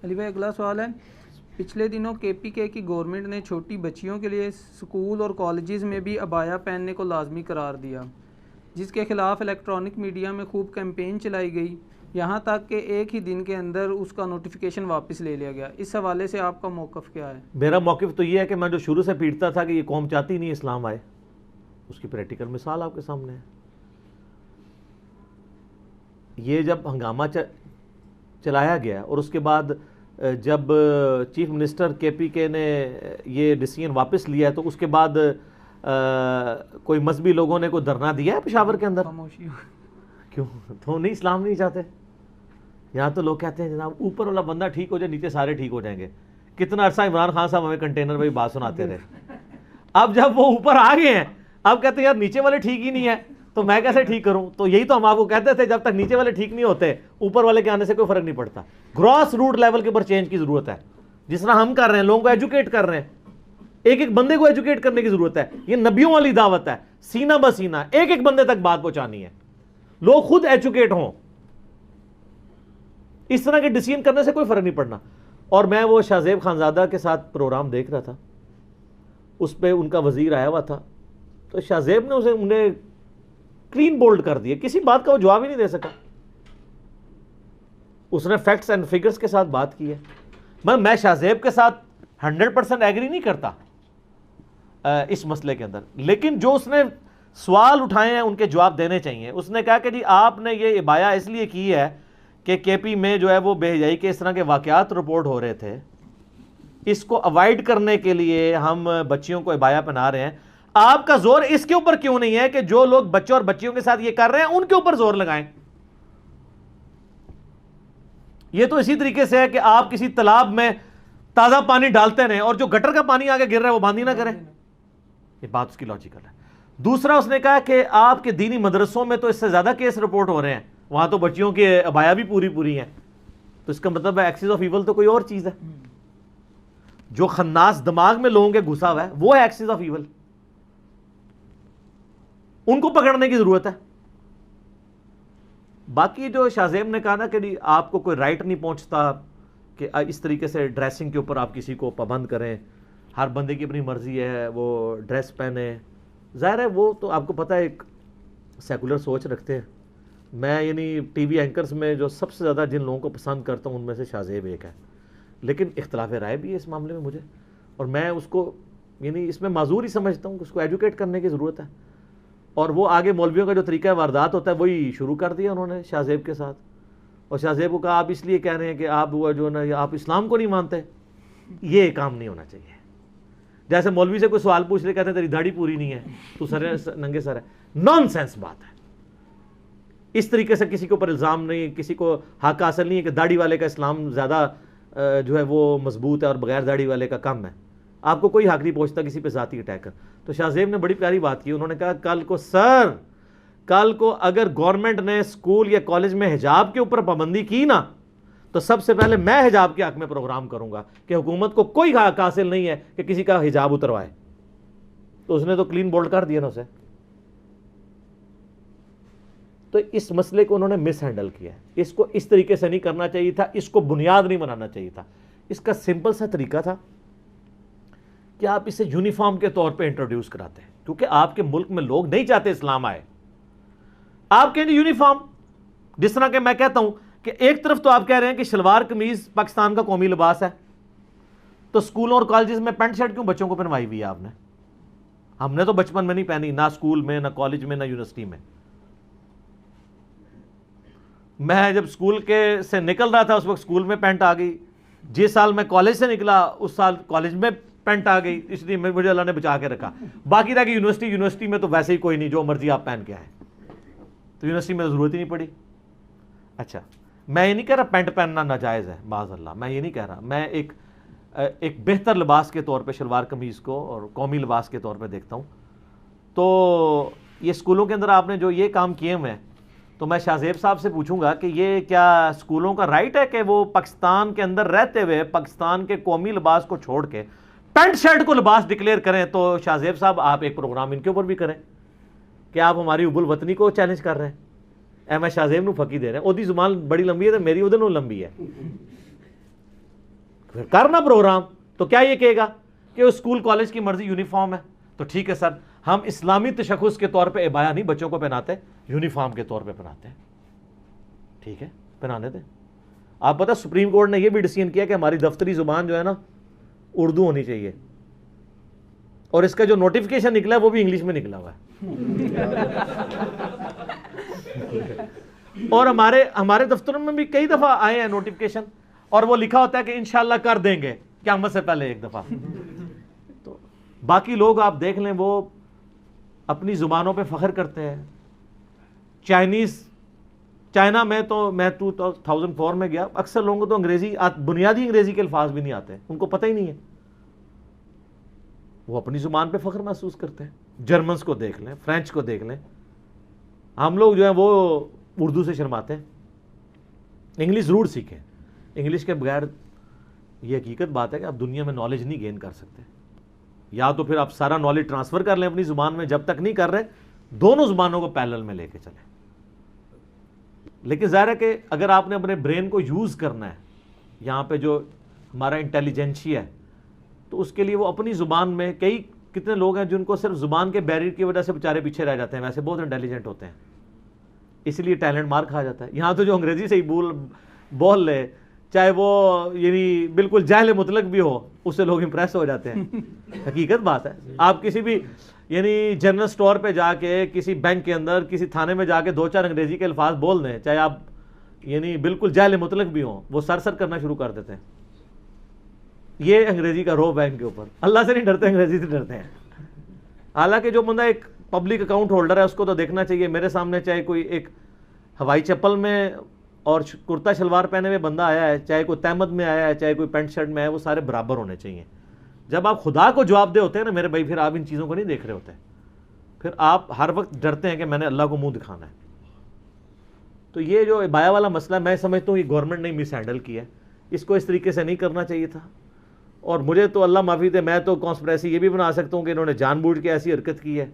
علی بھائی اگلا سوال ہے، پچھلے دنوں کے پی کے کی گورنمنٹ نے چھوٹی بچیوں کے لیے اسکول اور کالجز میں بھی عبایا پہننے کو لازمی قرار دیا، جس کے خلاف الیکٹرانک میڈیا میں خوب کیمپین چلائی گئی، یہاں تک کہ ایک ہی دن کے اندر اس کا نوٹیفیکیشن واپس لے لیا گیا۔ اس حوالے سے آپ کا موقف کیا ہے؟ میرا موقف تو یہ ہے کہ میں جو شروع سے پیٹتا تھا کہ یہ قوم چاہتی نہیں اسلام آئے، اس کی پریکٹیکل مثال آپ کے سامنے ہے۔ یہ جب ہنگامہ چلایا گیا اور اس کے بعد جب چیف منسٹر کے پی کے نے یہ ڈیسیژن واپس لیا ہے تو اس کے بعد کوئی مذہبی لوگوں نے کوئی دھرنا دیا ہے پشاور کے اندر؟ خاموشی۔ کیوں؟ تو نہیں اسلام نہیں چاہتے؟ یہاں تو لوگ کہتے ہیں جناب اوپر والا بندہ ٹھیک ہو جائے نیچے سارے ٹھیک ہو جائیں گے۔ کتنا عرصہ عمران خان صاحب ہمیں کنٹینر میں بات سناتے رہے، اب جب وہ اوپر آ گئے ہیں اب کہتے ہیں یار نیچے والے ٹھیک ہی نہیں ہے تو میں کیسے ٹھیک کروں؟ تو یہی تو ہم آپ کو کہتے تھے، جب تک نیچے والے ٹھیک نہیں ہوتے اوپر والے کے آنے سے کوئی فرق نہیں پڑتا۔ گراس روٹ لیول کے اوپر چینج کی ضرورت ہے، جس طرح ہم کر رہے ہیں، لوگوں کو ایجوکیٹ کر رہے ہیں، ایک ایک بندے کو ایجوکیٹ کرنے کی ضرورت ہے۔ یہ نبیوں والی دعوت ہے، سینہ بسینہ ایک ایک بندے تک بات پہنچانی ہے، لوگ خود ایجوکیٹ ہوں۔ اس طرح کے ڈیسیژن کرنے سے کوئی فرق نہیں پڑنا۔ اور میں وہ شاہ زیب خانزادہ کے ساتھ پروگرام دیکھ رہا تھا، اس پہ ان کا وزیر آیا ہوا تھا، تو شاہ زیب نے اسے انہیں کلین بولڈ کر دیا، کسی بات کا وہ جواب ہی نہیں دے سکا۔ اس نے فیکٹس اینڈ فگرز کے ساتھ بات کی ہے۔ میں شاہ زیب کے ساتھ 100% ایگری نہیں کرتا اس مسئلے کے اندر، لیکن جو اس نے سوال اٹھائے ہیں ان کے جواب دینے چاہیے۔ اس نے کہا کہ جی آپ نے یہ عبایا اس لیے کی ہے کہ کے پی میں جو ہے وہ بے حیائی کے اس طرح کے واقعات رپورٹ ہو رہے تھے، اس کو اوائڈ کرنے کے لیے ہم بچیوں کو عبایا پہنا رہے ہیں۔ آپ کا زور اس کے اوپر کیوں نہیں ہے کہ جو لوگ بچوں اور بچیوں کے ساتھ یہ کر رہے ہیں ان کے اوپر زور لگائیں؟ یہ تو اسی طریقے سے ہے کہ آپ کسی تالاب میں تازہ پانی ڈالتے رہیں اور جو گٹر کا پانی آگے گر رہا ہے وہ بند ہی نہ کریں، یہ بات اس کی لاجیکل ہے۔ دوسرا اس نے کہا کہ آپ کے دینی مدرسوں میں تو اس سے زیادہ کیس رپورٹ ہو رہے ہیں، وہاں تو بچیوں کے عبایا بھی پوری ہیں، تو اس کا مطلب ہے ایکسس آف ایول تو کوئی اور چیز ہے۔ جو خناس دماغ میں لوگوں کے گھسا ہوا ہے وہ ہے ایکسس آف ایول، ان کو پکڑنے کی ضرورت ہے۔ باقی جو شاہ زیب نے کہا نا کہ آپ کو کوئی رائٹ نہیں پہنچتا کہ اس طریقے سے ڈریسنگ کے اوپر آپ کسی کو پابند کریں، ہر بندے کی اپنی مرضی ہے وہ ڈریس پہنے، ظاہر ہے وہ تو آپ کو پتہ ہے ایک سیکولر سوچ رکھتے ہیں۔ میں یعنی ٹی وی اینکرز میں جو سب سے زیادہ جن لوگوں کو پسند کرتا ہوں ان میں سے شاہ زیب ایک ہے، لیکن اختلاف رائے بھی ہے اس معاملے میں مجھے، اور میں اس کو یعنی اس میں معذور ہی سمجھتا ہوں کہ اس کو ایجوکیٹ کرنے کی ضرورت ہے۔ اور وہ آگے مولویوں کا جو طریقہ واردات ہوتا ہے وہی شروع کر دیا انہوں نے شاہ زیب کے ساتھ، اور شاہ زیب کو کہا آپ اس لیے کہہ رہے ہیں کہ آپ وہ جو نا آپ اسلام کو نہیں مانتے، یہ کام نہیں ہونا چاہیے۔ جیسے مولوی سے کوئی سوال پوچھ لے کہتے ہیں تیری داڑھی پوری نہیں ہے، تو سر ننگے سر ہے، نان سینس بات ہے۔ اس طریقے سے کسی کے اوپر الزام نہیں، کسی کو حق حاصل نہیں ہے کہ داڑھی والے کا اسلام زیادہ جو ہے وہ مضبوط ہے اور بغیر داڑھی والے کا کم ہے۔ آپ کو کوئی حق نہیں پہنچتا کسی پہ ذاتی اٹیک کر۔ تو شاہ زیب نے بڑی پیاری بات کی، انہوں نے کہا کل کو اگر گورنمنٹ نے اسکول یا کالج میں حجاب کے اوپر پابندی کی نا تو سب سے پہلے میں حجاب کے حق میں پروگرام کروں گا کہ حکومت کو کوئی حق حاصل نہیں ہے کہ کسی کا حجاب اتروائے۔ تو اس نے تو کلین بولڈ کر دیا نا اسے۔ تو اس مسئلے کو انہوں نے مس ہینڈل کیا ہے، اس کو اس طریقے سے نہیں کرنا چاہیے تھا، اس کو بنیاد نہیں بنانا چاہیے تھا۔ اس کا سمپل سا طریقہ تھا کہ آپ اسے یونیفارم کے طور پہ انٹروڈیوس کراتے ہیں، کیونکہ آپ کے ملک میں لوگ نہیں چاہتے اسلام آئے۔ آپ کہیں یونیفارم، جس طرح کہ میں کہتا ہوں کہ ایک طرف تو آپ کہہ رہے ہیں کہ شلوار قمیض پاکستان کا قومی لباس ہے، تو اسکولوں اور کالجز میں پینٹ شرٹ کیوں بچوں کو پہنوائی ہوئی ہے آپ نے؟ ہم نے تو بچپن میں نہیں پہنی، نہ اسکول میں، نہ کالج میں، نہ یونیورسٹی میں۔ میں جب اسکول سے نکل رہا تھا اس وقت اسکول میں پینٹ آ گئی، جس سال میں کالج سے نکلا اس سال کالج میں پینٹ آ گئی، اس لیے مجھے اللہ نے بچا کے رکھا۔ باقی رہ گئی یونیورسٹی میں تو ویسے ہی کوئی نہیں، جو مرضی آپ پہن کے آئے، تو یونیورسٹی میں تو ضرورت ہی نہیں پڑی۔ اچھا، میں یہ نہیں کہہ رہا پینٹ پہننا ناجائز ہے، معاذ اللہ، میں یہ نہیں کہہ رہا، میں ایک بہتر لباس کے طور پہ شلوار قمیض کو اور قومی لباس کے طور پہ دیکھتا ہوں۔ تو یہ اسکولوں کے اندر آپ نے جو یہ کام کیے ہوئے ہیں، تو میں شاہ زیب صاحب سے پوچھوں گا کہ یہ کیا اسکولوں کا رائٹ ہے کہ وہ پاکستان کے اندر رہتے ہوئے پاکستان کے قومی لباس کو چھوڑ کے پینٹ شرٹ کو لباس ڈکلیئر کریں؟ تو شاہ زیب صاحب آپ ایک پروگرام ان کے اوپر بھی کریں کہ آپ ہماری حب الوطنی کو چیلنج کر رہے ہیں۔ اے میں شاہ زیب نو پھکی دے رہے ہیں، اودی زبان بڑی لمبی ہے تو میری ادھر نو لمبی ہے۔ پھر کرنا پروگرام تو کیا یہ کہے گا کہ اسکول کالج کی مرضی یونیفارم ہے تو ٹھیک ہے سر، ہم اسلامی تشخص کے طور پہ عبایا نہیں بچوں کو پہناتے، یونیفارم کے طور پہ پہناتے ہیں، ٹھیک ہے پہنانے دیں۔ آپ پتہ سپریم کورٹ نے یہ بھی ڈیسیژن کیا کہ ہماری دفتری زبان جو ہے نا اردو ہونی چاہیے، اور اس کا جو نوٹیفکیشن نکلا ہے وہ بھی انگلش میں نکلا ہوا ہے۔ اور ہمارے دفتروں میں بھی کئی دفعہ آئے ہیں نوٹیفکیشن، اور وہ لکھا ہوتا ہے کہ انشاءاللہ کر دیں گے قیامت سے پہلے ایک دفعہ۔ تو باقی لوگ آپ دیکھ لیں وہ اپنی زبانوں پہ فخر کرتے ہیں۔ چائنا میں تو میں 2004 میں گیا، اکثر لوگوں کو تو بنیادی انگریزی کے الفاظ بھی نہیں آتے، ان کو پتہ ہی نہیں ہے، وہ اپنی زبان پہ فخر محسوس کرتے ہیں۔ جرمنز کو دیکھ لیں، فرینچ کو دیکھ لیں، ہم لوگ جو ہیں وہ اردو سے شرماتے ہیں۔ انگلش ضرور سیکھیں، انگلش کے بغیر یہ حقیقت بات ہے کہ آپ دنیا میں نالج نہیں گین کر سکتے، یا تو پھر آپ سارا نالج ٹرانسفر کر لیں اپنی زبان میں، جب تک نہیں کر رہے دونوں زبانوں کو پیرلل میں لے کے چلیں۔ لیکن ظاہر ہے کہ اگر آپ نے اپنے برین کو یوز کرنا ہے، یہاں پہ جو ہمارا انٹیلیجنشیا ہے، تو اس کے لیے وہ اپنی زبان میں کتنے لوگ ہیں جن کو صرف زبان کے بیریئر کی وجہ سے بیچارے پیچھے رہ جاتے ہیں، ویسے بہت انٹیلیجنٹ ہوتے ہیں، اس لیے ٹیلنٹ مار کھا جاتا ہے۔ یہاں تو جو انگریزی سے ہی بول لے، چاہے وہ یعنی بالکل جاہل مطلق بھی ہو، اس سے لوگ امپریس ہو جاتے ہیں۔ حقیقت بات ہے، آپ کسی بھی یعنی جنرل سٹور پہ جا کے، کسی بینک کے اندر، کسی تھانے میں جا کے 2-4 انگریزی کے الفاظ بول دیں، چاہے آپ یعنی بالکل جاہل مطلق بھی ہوں، وہ سر کرنا شروع کر دیتے ہیں۔ یہ انگریزی کا روب ہے ان کے اوپر، اللہ سے نہیں ڈرتے، انگریزی سے ڈرتے ہیں۔ حالانکہ جو بندہ ایک پبلک اکاؤنٹ ہولڈر ہے اس کو تو دیکھنا چاہیے، میرے سامنے چاہے کوئی ایک ہوائی چپل میں اور کرتا شلوار پہنے ہوئے بندہ آیا ہے، چاہے کوئی تہمت میں آیا ہے، چاہے کوئی پینٹ شرٹ میں ہے، وہ سارے برابر ہونے چاہیے۔ جب آپ خدا کو جواب دے ہوتے ہیں نا میرے بھائی، پھر آپ ان چیزوں کو نہیں دیکھ رہے ہوتے، پھر آپ ہر وقت ڈرتے ہیں کہ میں نے اللہ کو منہ دکھانا ہے۔ تو یہ جو عبایا والا مسئلہ میں سمجھتا ہوں یہ گورنمنٹ نے مس ہینڈل کیا ہے، اس کو اس طریقے سے نہیں کرنا چاہیے تھا۔ اور مجھے تو اللہ معافی دے، میں تو کانسپریسی یہ بھی بنا سکتا ہوں کہ انہوں نے جان بوجھ کے ایسی حرکت کی ہے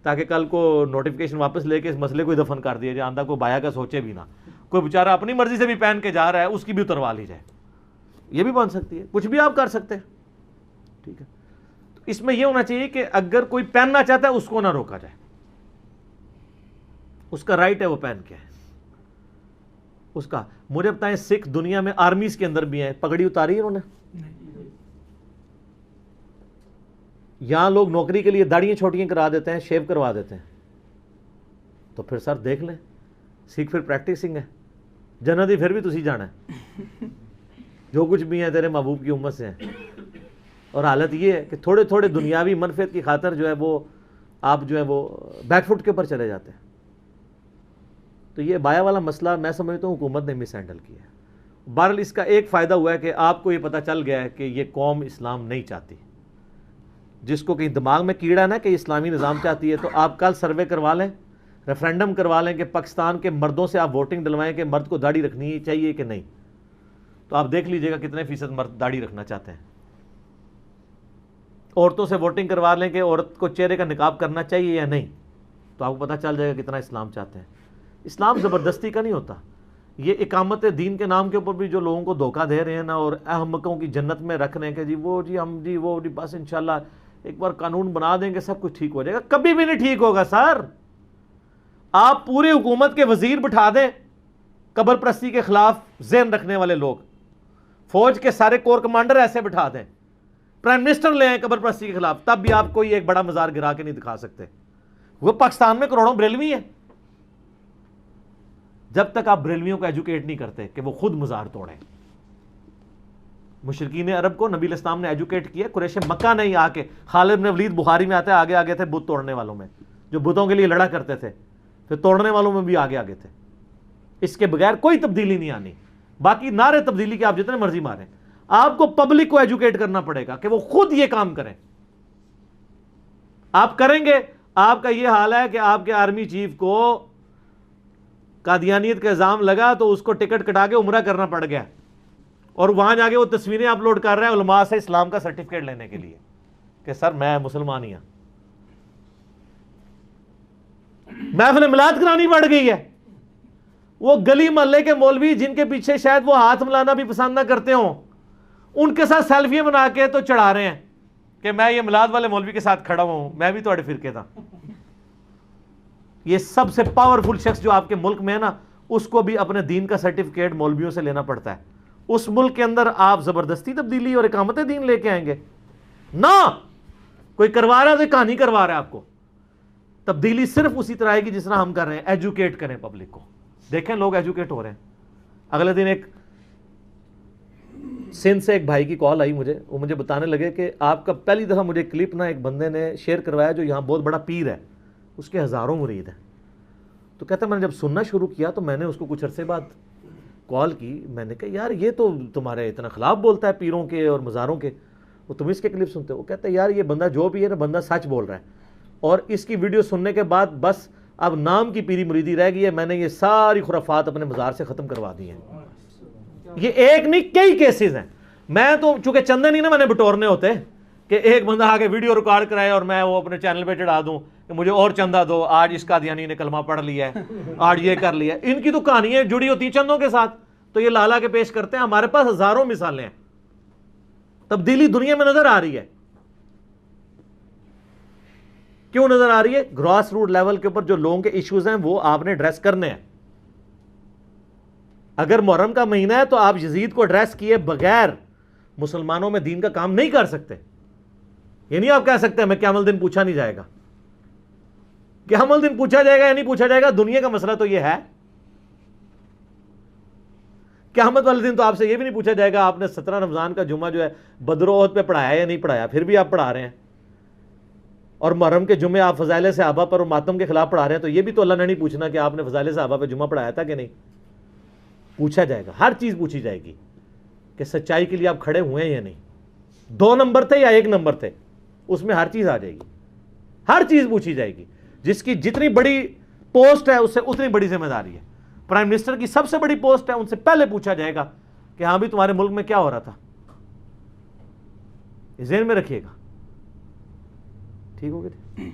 تاکہ کل کو نوٹیفکیشن واپس لے کے اس مسئلے کو ہی دفن کر دیا جائے، آندہ کو بایا کا سوچے بھی نہ، کوئی بیچارہ اپنی مرضی سے بھی پہن کے جا رہا ہے اس کی بھی اتروا لی جائے، یہ بھی بن سکتی ہے، کچھ بھی آپ کر سکتے ہیں، ٹھیک ہے۔ تو اس میں یہ ہونا چاہیے کہ اگر کوئی پہننا چاہتا ہے اس کو نہ روکا جائے، اس کا رائٹ ہے وہ پہن کے ہے اس کا۔ مجھے بتائیں سکھ دنیا میں آرمیز کے اندر بھی ہیں، پگڑی اتاری انہوں نے؟ یہاں لوگ نوکری کے لیے داڑیاں چھوٹیاں کرا دیتے ہیں، شیو کروا دیتے ہیں، تو پھر سر دیکھ لیں سکھ پھر پریکٹسنگ ہے، جنت ہی پھر بھی تسی جانا ہے، جو کچھ بھی ہے تیرے محبوب کی امت سے ہیں۔ اور حالت یہ ہے کہ تھوڑے تھوڑے دنیاوی منفعت کی خاطر جو ہے وہ آپ جو ہے وہ بیک فٹ کے اوپر چلے جاتے ہیں۔ تو یہ بایا والا مسئلہ میں سمجھتا ہوں حکومت نے مس ہینڈل کیا ہے۔ بہرحال اس کا ایک فائدہ ہوا ہے کہ آپ کو یہ پتہ چل گیا ہے کہ یہ قوم اسلام نہیں چاہتی۔ جس کو کہیں دماغ میں کیڑا نا کہ اسلامی نظام چاہتی ہے، تو آپ کل سروے کروا لیں، ریفرینڈم کروا لیں کہ پاکستان کے مردوں سے آپ ووٹنگ ڈلوائیں کہ مرد کو داڑھی رکھنی چاہیے کہ نہیں، تو آپ دیکھ لیجئے گا کتنے فیصد مرد داڑھی رکھنا چاہتے ہیں۔ عورتوں سے ووٹنگ کروا لیں کہ عورت کو چہرے کا نقاب کرنا چاہیے یا نہیں، تو آپ کو پتہ چل جائے گا کتنا اسلام چاہتے ہیں۔ اسلام زبردستی کا نہیں ہوتا، یہ اقامت دین کے نام کے اوپر بھی جو لوگوں کو دھوکہ دے رہے ہیں نا، اور احمقوں کی جنت میں رکھ رہے ہیں کہ جی بس انشاءاللہ ایک بار قانون بنا دیں گے سب کچھ ٹھیک ہو جائے گا، کبھی بھی نہیں ٹھیک ہوگا سر۔ آپ پوری حکومت کے وزیر بٹھا دیں قبر پرستی کے خلاف ذہن رکھنے والے لوگ، فوج کے سارے کور کمانڈر ایسے بٹھا دیں، پرائم منسٹر لے آئیں قبر پرستی کے خلاف، تب بھی آپ کوئی ایک بڑا مزار گرا کے نہیں دکھا سکتے۔ وہ پاکستان میں کروڑوں بریلوی ہیں، جب تک آپ بریلویوں کو ایجوکیٹ نہیں کرتے کہ وہ خود مزار توڑیں۔ مشرکین عرب کو نبی الاسلام نے ایجوکیٹ کیا، قریش مکہ نے ہی آ کے، خالد بن ولید بخاری میں آتے آگے آگے تھے بت توڑنے والوں میں، جو بتوں کے لیے لڑا کرتے تھے، پھر توڑنے والوں میں بھی آگے آگے تھے۔ اس کے بغیر کوئی تبدیلی نہیں آنی، باقی نعرے تبدیلی کے آپ جتنے مرضی ماریں، آپ کو پبلک کو ایجوکیٹ کرنا پڑے گا کہ وہ خود یہ کام کریں۔ آپ کریں گے، آپ کا یہ حال ہے کہ آپ کے آرمی چیف کو قادیانیت کا الزام لگا تو اس کو ٹکٹ کٹا کے عمرہ کرنا پڑ گیا، اور وہاں جا کے وہ تصویریں اپلوڈ کر رہے ہیں علماء سے اسلام کا سرٹیفکیٹ لینے کے لیے کہ سر میں مسلمان ہی ہوں۔ محفل میلاد کرانی پڑ گئی ہے۔ وہ گلی محلے کے مولوی جن کے پیچھے شاید وہ ہاتھ ملانا بھی پسند نہ کرتے ہوں، ان کے ساتھ سیلفیاں بنا کے تو چڑھا رہے ہیں کہ میں یہ میلاد والے مولوی کے ساتھ کھڑا ہوں، میں بھی تھوڑے فرقے تھا. یہ سب سے پاورفل شخص جو آپ کے ملک میں ہے نا، اس کو بھی اپنے دین کا سرٹیفکیٹ مولویوں سے لینا پڑتا ہے. اس ملک کے اندر آپ زبردستی تبدیلی اور اقامت دین لے کے آئیں گے نہ. کوئی کروا رہا ہے تو کہانی کروا رہا ہے آپ کو. تبدیلی صرف اسی طرح آئے گی جس طرح ہم کر رہے ہیں. ایجوکیٹ کریں پبلک کو. دیکھیں لوگ ایجوکیٹ ہو رہے ہیں. اگلے دن ایک سندھ سے ایک بھائی کی کال آئی مجھے، وہ مجھے بتانے لگے کہ آپ کا پہلی دفعہ مجھے کلپ نا ایک بندے نے شیئر کروایا جو یہاں بہت بڑا پیر ہے، اس کے ہزاروں مرید ہیں. تو کہتا ہے میں نے جب سننا شروع کیا تو میں نے اس کو کچھ عرصے بعد کال کی، میں نے کہا یار یہ تو تمہارے اتنا خلاف بولتا ہے پیروں کے اور مزاروں کے، وہ تم اس کے کلپ سنتے ہو. وہ کہتا ہے یار یہ بندہ جو بھی ہے نا، بندہ سچ بول رہا ہے، اور اس کی ویڈیو سننے کے بعد بس اب نام کی پیری مریدی رہ گئی ہے، میں نے یہ ساری خرافات اپنے مزار سے ختم کروا دی ہیں. یہ ایک نہیں کئی کیسز ہیں. میں تو چونکہ چندے نہیں نا میں نے بٹورنے ہوتے کہ ایک بندہ آگے ویڈیو ریکارڈ کرائے اور میں وہ اپنے چینل پہ چڑھا دوں کہ مجھے اور چندہ دو، آج اس قادیانی نے کلمہ پڑھ لیا ہے، آج یہ کر لیا. ان کی تو کہانیاں جڑی ہوتی ہیں چندوں کے ساتھ، تو یہ لالا کے پیش کرتے ہیں. ہمارے پاس ہزاروں مثالیں ہیں. تبدیلی دنیا میں نظر آ رہی ہے. کیوں نظر آ رہی ہے؟ گراس روٹ لیول کے اوپر جو لوگوں کے ایشوز ہیں وہ آپ نے ایڈریس کرنے ہیں. اگر محرم کا مہینہ ہے تو آپ یزید کو ایڈریس کیے بغیر مسلمانوں میں دین کا کام نہیں کر سکتے. یہ نہیں آپ کہہ سکتے ہمیں قیامت دن پوچھا نہیں جائے گا. قیامت دن پوچھا جائے گا یا نہیں پوچھا جائے گا، دنیا کا مسئلہ تو یہ ہے. قیامت والے دن تو آپ سے یہ بھی نہیں پوچھا جائے گا آپ نے 17 رمضان کا جمعہ جو ہے بدر و احد پہ پڑھایا یا نہیں پڑھایا، پھر بھی آپ پڑھا رہے ہیں. اور محرم کے جمعے آپ فضائل صحابہ پر اور ماتم کے خلاف پڑھا رہے ہیں، تو یہ بھی تو اللہ نے نہیں پوچھنا کہ آپ نے فضائل صحابہ پہ جمعہ پڑھایا تھا کہ نہیں. پوچھا جائے گا، ہر چیز پوچھی جائے گی کہ سچائی کے لیے آپ کھڑے ہوئے ہیں یا نہیں، 2 نمبر تھے یا 1 نمبر تھے، اس میں ہر چیز آ جائے گی. ہر چیز پوچھی جائے گی. جس کی جتنی بڑی پوسٹ ہے اس سے اتنی بڑی ذمہ داری ہے. پرائم منسٹر کی سب سے بڑی پوسٹ ہے، ان سے پہلے پوچھا جائے گا کہ ہاں بھی تمہارے ملک میں کیا ہو رہا تھا. ذہن میں رکھیے گا. ٹھیک ہو گیا.